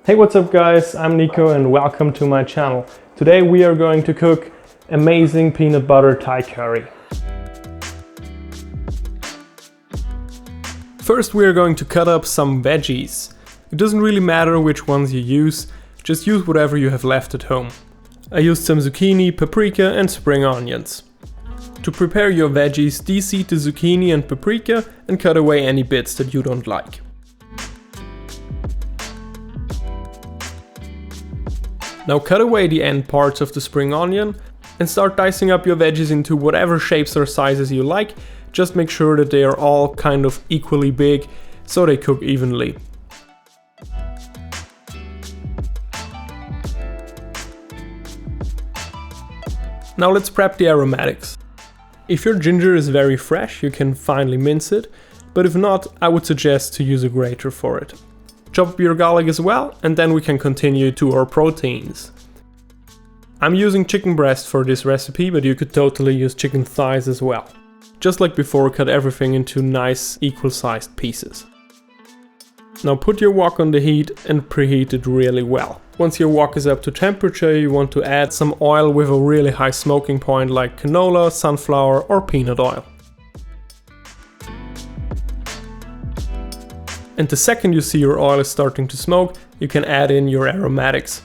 Hey, what's up guys, I'm Nico and welcome to my channel. Today we are going to cook amazing peanut butter Thai curry. First we are going to cut up some veggies. It doesn't really matter which ones you use, just use whatever you have left at home. I used some zucchini, paprika and spring onions. To prepare your veggies, deseed the zucchini and paprika and cut away any bits that you don't like. Now cut away the end parts of the spring onion and start dicing up your veggies into whatever shapes or sizes you like. Just make sure that they are all kind of equally big so they cook evenly. Now let's prep the aromatics. If your ginger is very fresh, you can finely mince it, but if not, I would suggest to use a grater for it. Chop up your garlic as well, and then we can continue to our proteins. I'm using chicken breast for this recipe, but you could totally use chicken thighs as well. Just like before, cut everything into nice equal-sized pieces. Now put your wok on the heat and preheat it really well. Once your wok is up to temperature, you want to add some oil with a really high smoking point like canola, sunflower or peanut oil. And the second you see your oil is starting to smoke, you can add in your aromatics.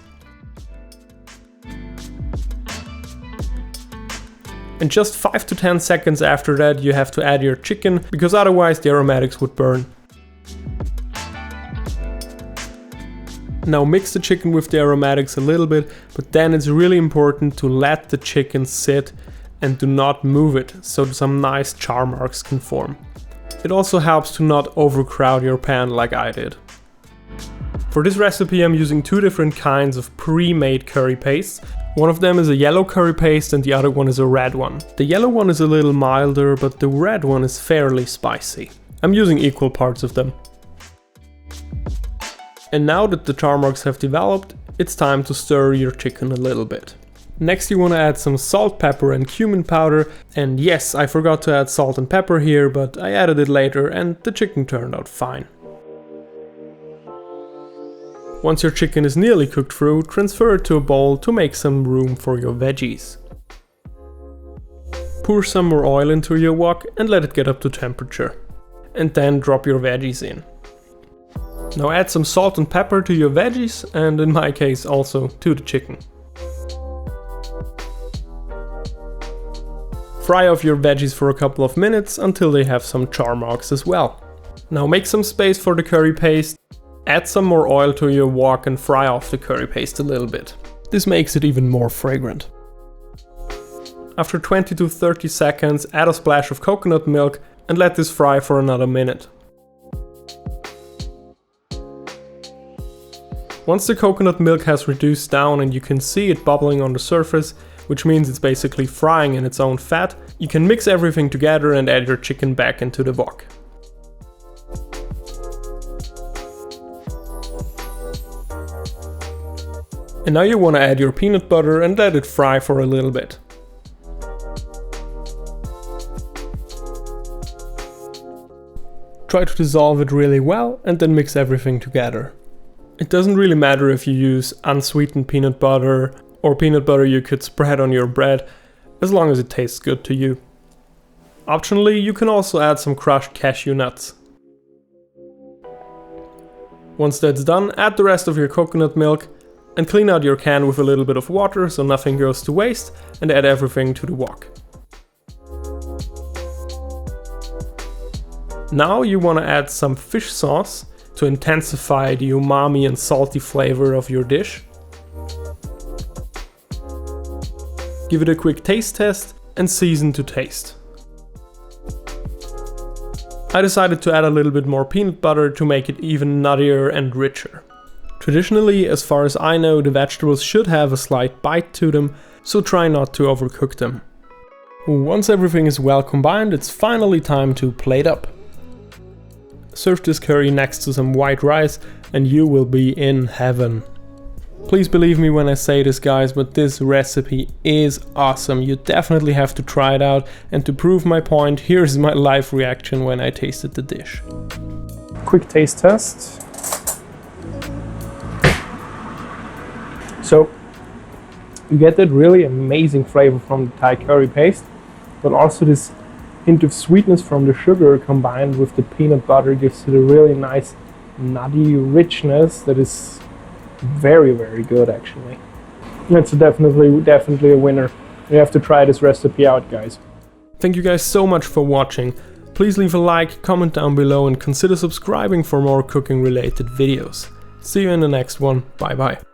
And just 5 to 10 seconds after that you have to add your chicken, because otherwise the aromatics would burn. Now mix the chicken with the aromatics a little bit, but then it's really important to let the chicken sit and do not move it, so some nice char marks can form. It also helps to not overcrowd your pan like I did. For this recipe I'm using two different kinds of pre-made curry pastes. One of them is a yellow curry paste and the other one is a red one. The yellow one is a little milder, but the red one is fairly spicy. I'm using equal parts of them. And now that the char marks have developed, it's time to stir your chicken a little bit. Next you want to add some salt, pepper and cumin powder, and yes, I forgot to add salt and pepper here, but I added it later and the chicken turned out fine. Once your chicken is nearly cooked through, transfer it to a bowl to make some room for your veggies. Pour some more oil into your wok and let it get up to temperature. And then drop your veggies in. Now add some salt and pepper to your veggies, and in my case also to the chicken. Fry off your veggies for a couple of minutes until they have some char marks as well. Now make some space for the curry paste, add some more oil to your wok and fry off the curry paste a little bit. This makes it even more fragrant. After 20 to 30 seconds, add a splash of coconut milk and let this fry for another minute. Once the coconut milk has reduced down and you can see it bubbling on the surface, which means it's basically frying in its own fat, you can mix everything together and add your chicken back into the wok. And now you want to add your peanut butter and let it fry for a little bit. Try to dissolve it really well and then mix everything together. It doesn't really matter if you use unsweetened peanut butter or peanut butter you could spread on your bread, as long as it tastes good to you. Optionally, you can also add some crushed cashew nuts. Once that's done, add the rest of your coconut milk and clean out your can with a little bit of water so nothing goes to waste, and add everything to the wok. Now you want to add some fish sauce to intensify the umami and salty flavor of your dish. Give it a quick taste test and season to taste. I decided to add a little bit more peanut butter to make it even nuttier and richer. Traditionally, as far as I know, the vegetables should have a slight bite to them, so try not to overcook them. Once everything is well combined, it's finally time to plate up. Serve this curry next to some white rice and you will be in heaven. Please believe me when I say this guys, but this recipe is awesome. You definitely have to try it out, and to prove my point, here's my live reaction when I tasted the dish. Quick taste test. So you get that really amazing flavor from the Thai curry paste, but also this hint of sweetness from the sugar combined with the peanut butter gives it a really nice nutty richness that is very, very good actually. It's definitely a winner. You have to try this recipe out, guys. Thank you guys so much for watching. Please leave a like, comment down below and consider subscribing for more cooking related videos. See you in the next one. Bye bye.